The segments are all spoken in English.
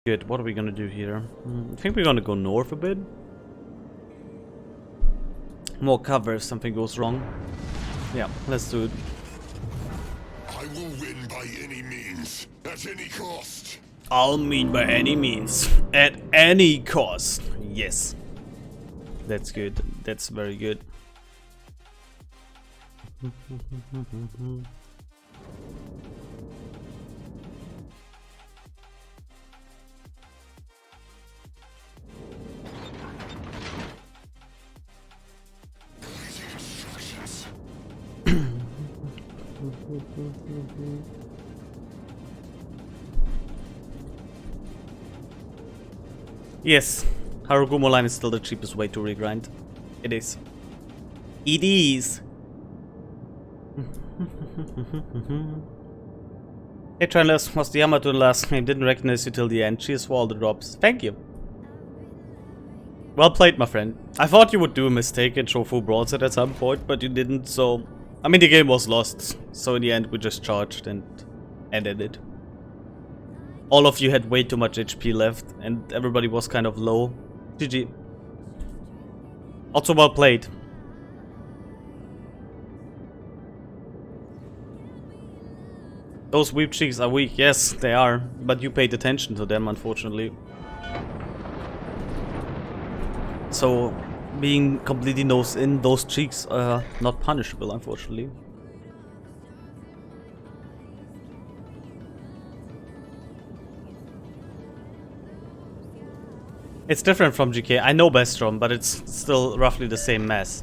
Good, what are we gonna do here? I think we're gonna go north a bit. More cover if something goes wrong. Yeah, let's do it. I will win by any means, at any cost. I'll mean by any means, at any cost. Yes. That's good. That's very good. Yes, Harugumo line is still the cheapest way to regrind. It is. It is. Hey Trendless, was the Yamato in the last game? Didn't recognize you till the end. Cheers for all the drops. Thank you. Well played, my friend. I thought you would do a mistake and show full broadside at some point, but you didn't, so... I mean, the game was lost, so in the end we just charged and ended it. All of you had way too much HP left, and everybody was kind of low. GG. Also well played. Those weep cheeks are weak, yes, they are, but you paid attention to them, unfortunately. So, being completely nose in, those cheeks are not punishable, unfortunately. It's different from GK. I know Bestrom, but it's still roughly the same mass.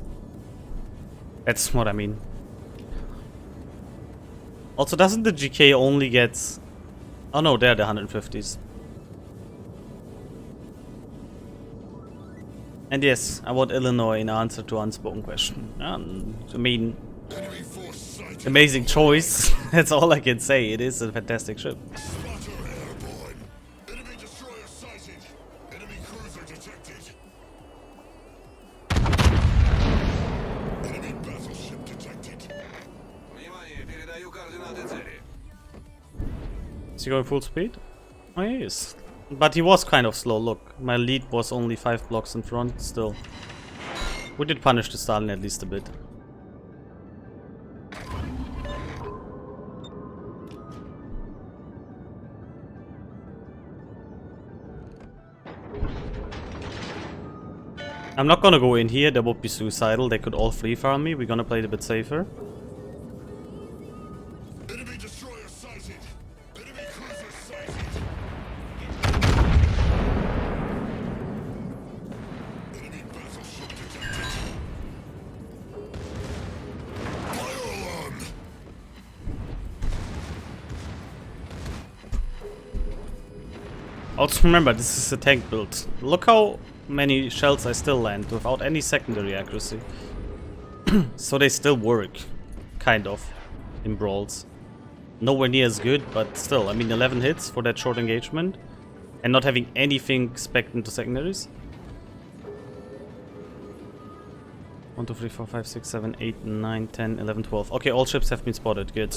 That's what I mean. Also, doesn't the GK only get... Oh no, they're the 150s. And yes, I want Illinois in answer to unspoken question. I mean, amazing choice. That's all I can say. It is a fantastic ship. Is he going full speed? Oh, he is. But he was kind of slow, look. My lead was only 5 blocks in front, still. We did punish the Stalin at least a bit. I'm not gonna go in here, that would be suicidal. They could all free farm me, we're gonna play it a bit safer. Also remember, this is a tank build. Look how many shells I still land without any secondary accuracy. So they still work, kind of, in brawls. Nowhere near as good, but still, I mean 11 hits for that short engagement. And not having anything spec'd into secondaries. 1, 2, 3, 4, 5, 6, 7, 8, 9, 10, 11, 12. Okay, all ships have been spotted, good.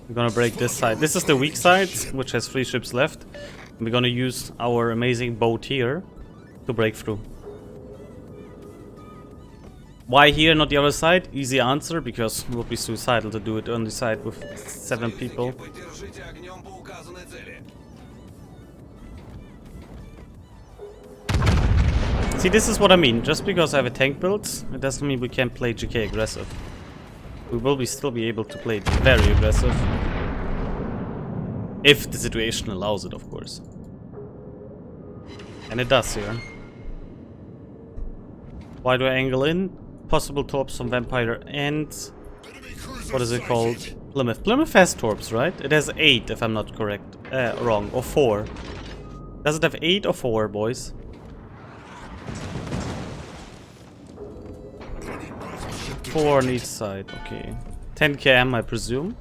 We're gonna break this side. This is the weak side, which has 3 ships left. And we're gonna use our amazing boat here to break through. Why here, not the other side? Easy answer, because it would be suicidal to do it on the side with 7 people. See, this is what I mean. Just because I have a tank build, it doesn't mean we can't play GK aggressive. We will still be able to play very aggressive. If the situation allows it, of course. And it does here. Why do I angle in? Possible torps from Vampire and... What is it called? Plymouth. Plymouth has torps, right? It has 8, if I'm not correct. Wrong. Or 4. Does it have 8 or 4, boys? Four on each side, okay. 10 km, I presume.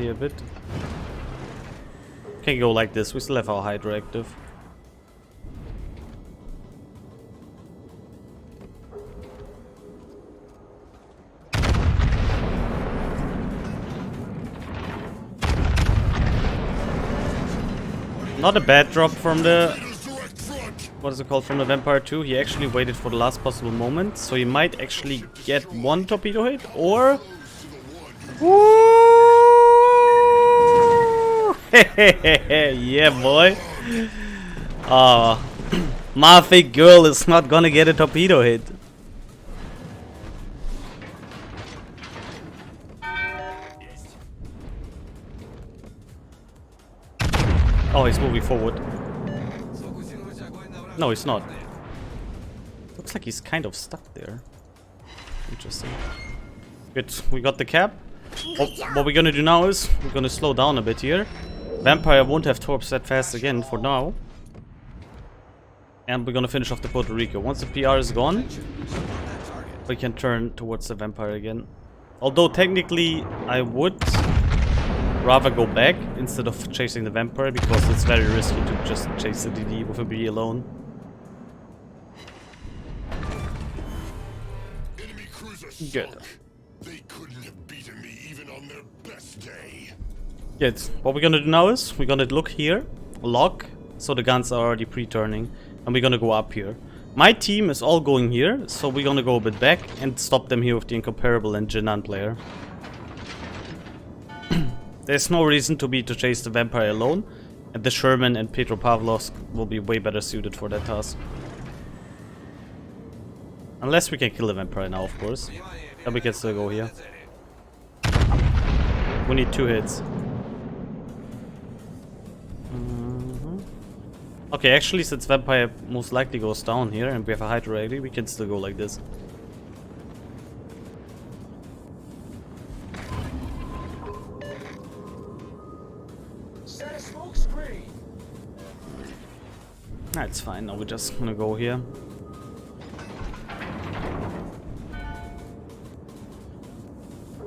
here a bit. Can go like this. We still have our Hydra active. Not a bad drop from the... What is it called? From the Vampire 2. He actually waited for the last possible moment. So he might actually get one torpedo hit. Or... Woo! Yeah, boy. My fake girl is not gonna get a torpedo hit. Oh, he's moving forward. No, he's not. Looks like he's kind of stuck there. Interesting. Good, we got the cap. What we're gonna do now is we're gonna slow down a bit here. Vampire won't have torps that fast again for now. And we're gonna finish off the Puerto Rico. Once the PR is gone, we can turn towards the Vampire again. Although technically I would rather go back instead of chasing the Vampire, because it's very risky to just chase the DD with a B alone. Good. They couldn't have beaten me even on their best day. Good. What we're gonna do now is we're gonna look here, lock, so the guns are already pre-turning, and we're gonna go up here. My team is all going here, so we're gonna go a bit back and stop them here with the Incomparable and Jinan player. There's no reason to chase the Vampire alone, and the Sherman and Petropavlovsk will be way better suited for that task. Unless we can kill the Vampire now, of course. Then we can still go here. We need 2 hits. Okay, actually, since Vampire most likely goes down here and we have a Hydra ready, we can still go like this. Nah, it's fine. Now we're just gonna go here.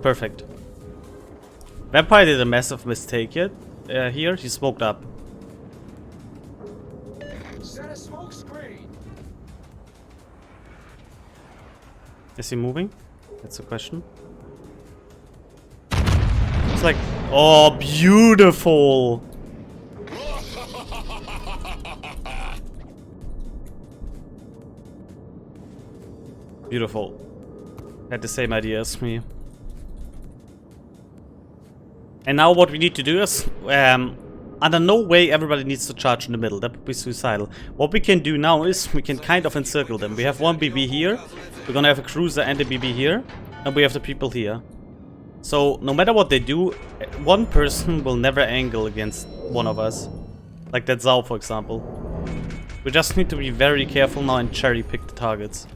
Perfect. Vampire did a massive mistake here. Here, he smoked up. Set a smoke screen. Is he moving? That's the question. It's like, oh, beautiful. Beautiful. Had the same idea as me. And now what we need to do is, under no way everybody needs to charge in the middle. That would be suicidal. What we can do now is we can kind of encircle them. We have one BB here. We're gonna have a cruiser and a BB here. And we have the people here. So no matter what they do, one person will never angle against one of us. Like that Zhao, for example. We just need to be very careful now and cherry pick the targets.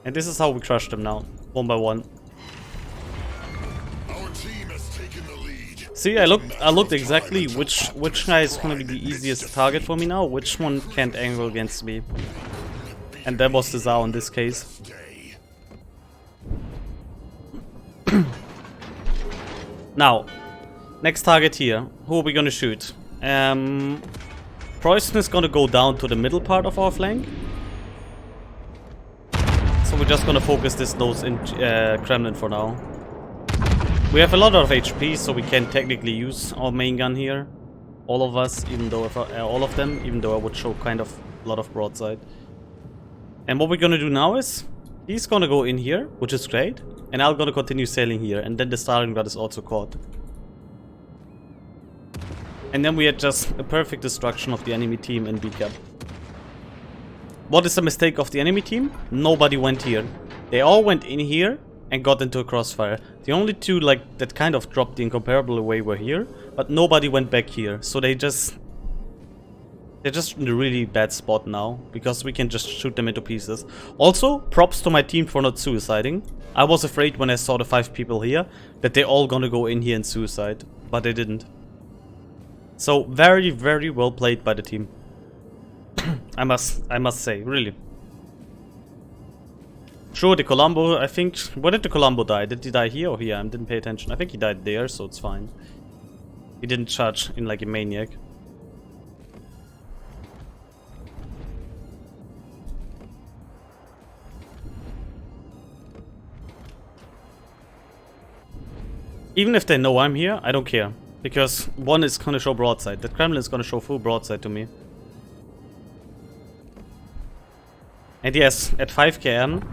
And this is how we crush them now, one by one. Our team has taken the lead. See, I looked exactly which guy is gonna be the easiest target for me now, which one can't angle against me. And that was the Zhao in this case. Now, next target here. Who are we gonna shoot? Preußen is gonna go down to the middle part of our flank. So we're just gonna focus this nose in Kremlin for now. We have a lot of HP, so we can technically use our main gun here. All of us, even though all of them, even though I would show kind of a lot of broadside. And what we're gonna do now is, he's gonna go in here, which is great, and I'm gonna continue sailing here, and then the Stalingrad is also caught. And then we had just a perfect destruction of the enemy team in B-Cap. What is the mistake of the enemy team? Nobody went here. They all went in here and got into a crossfire. The only two that kind of dropped the Incomparable away were here, but nobody went back here. So they're just in a really bad spot now, because we can just shoot them into pieces. Also, props to my team for not suiciding. I was afraid when I saw the 5 people here that they're all gonna go in here and suicide, but they didn't. So very, very well played by the team. I must say, really. Sure, the Colombo, I think... Where did the Colombo die? Did he die here or here? I didn't pay attention. I think he died there, so it's fine. He didn't charge in like a maniac. Even if they know I'm here, I don't care. Because one is gonna show broadside. The Kremlin is gonna show full broadside to me. And yes, at 5 km...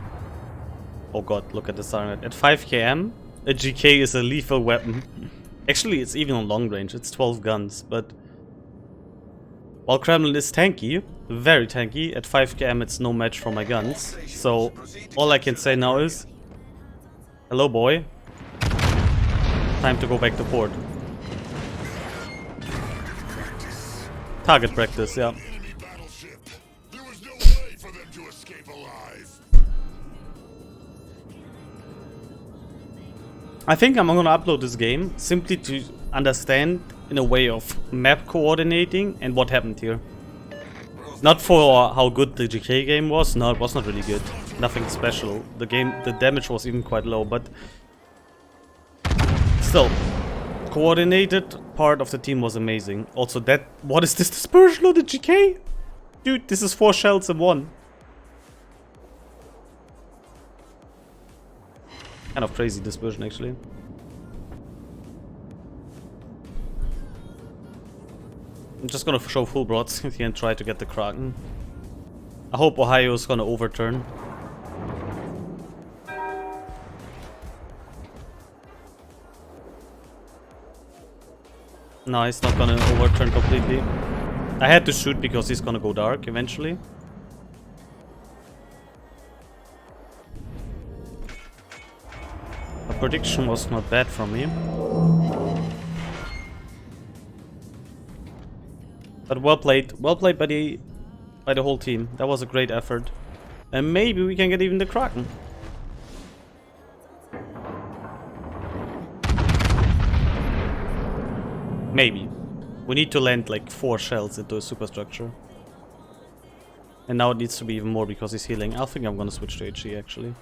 Oh god, look at the siren. At 5 km, a GK is a lethal weapon. Actually, it's even on long range. It's 12 guns, but... While Kremlin is tanky, very tanky, at 5 km it's no match for my guns. So, all I can say now is... Hello, boy. Time to go back to port. Target practice, yeah. Enemy battleship. There was no way for them to escape alive. I think I'm gonna upload this game simply to understand in a way of map coordinating and what happened here. Not for how good the GK game was. No, it was not really good. Nothing special. The damage was even quite low, but still, coordinated part of the team was amazing. Also that... What is this dispersion on the GK? Dude, this is 4 shells in one. Kind of crazy dispersion, actually. I'm just gonna show full broadside here and try to get the Kraken. I hope Ohio is gonna overturn. No, he's not gonna overturn completely. I had to shoot because he's gonna go dark eventually. The prediction was not bad from me. But well played by the whole team. That was a great effort. And maybe we can get even the Kraken. Maybe. We need to land like 4 shells into a superstructure. And now it needs to be even more because he's healing. I think I'm gonna switch to HE actually.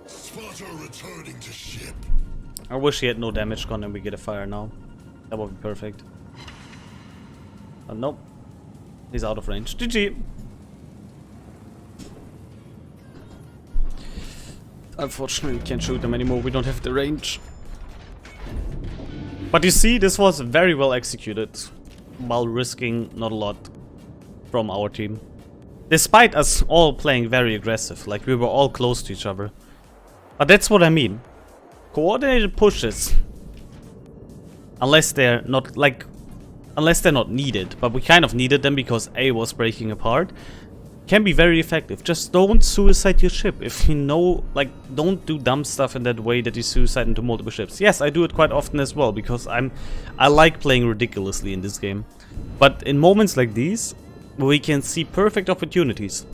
Spotter returning to ship. I wish he had no damage gun and we get a fire now. That would be perfect. But nope. He's out of range. GG! Unfortunately, we can't shoot them anymore. We don't have the range. But you see, this was very well executed. While risking not a lot from our team. Despite us all playing very aggressive. Like, we were all close to each other. But that's what I mean. Coordinated pushes. Unless they're not, like... Unless they're not needed. But we kind of needed them because A was breaking apart. Can be very effective. Just don't suicide your ship. If you know, like, don't do dumb stuff in that way that you suicide into multiple ships. Yes, I do it quite often as well, because I like playing ridiculously in this game. But in moments like these, we can see perfect opportunities.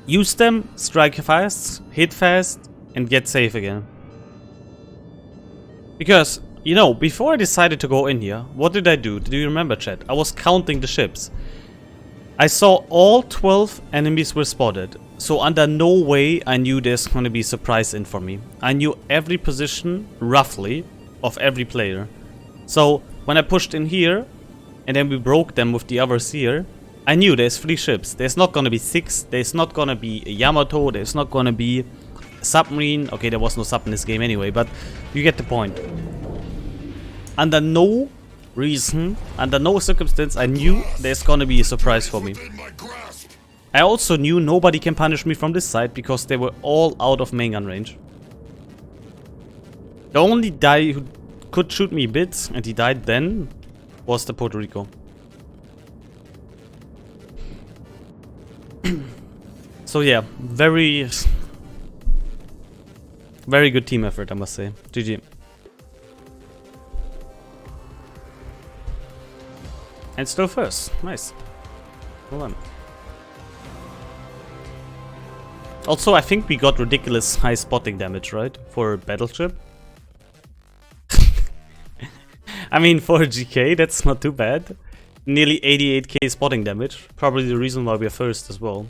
Use them, strike fast, hit fast, and get safe again. Because, you know, before I decided to go in here, what did I do? Do you remember, chat? I was counting the ships. I saw all 12 enemies were spotted, so under no way I knew there's gonna be surprise in for me. I knew every position, roughly, of every player. So, when I pushed in here, and then we broke them with the others here, I knew there's 3 ships. There's not gonna be 6, there's not gonna be a Yamato, there's not gonna be a submarine. Okay, there was no sub in this game anyway, but you get the point. Under no reason, under no circumstance, I knew there's gonna be a surprise for me. I also knew nobody can punish me from this side because they were all out of main gun range. The only guy who could shoot me a bit, and he died then, was the Puerto Rico. So yeah, very Very good team effort, I must say. GG. And still first. Nice. Well done. Also, I think we got ridiculous high spotting damage, right? For a battleship. I mean, for a GK, that's not too bad. Nearly 88k spotting damage. Probably the reason why we're first as well.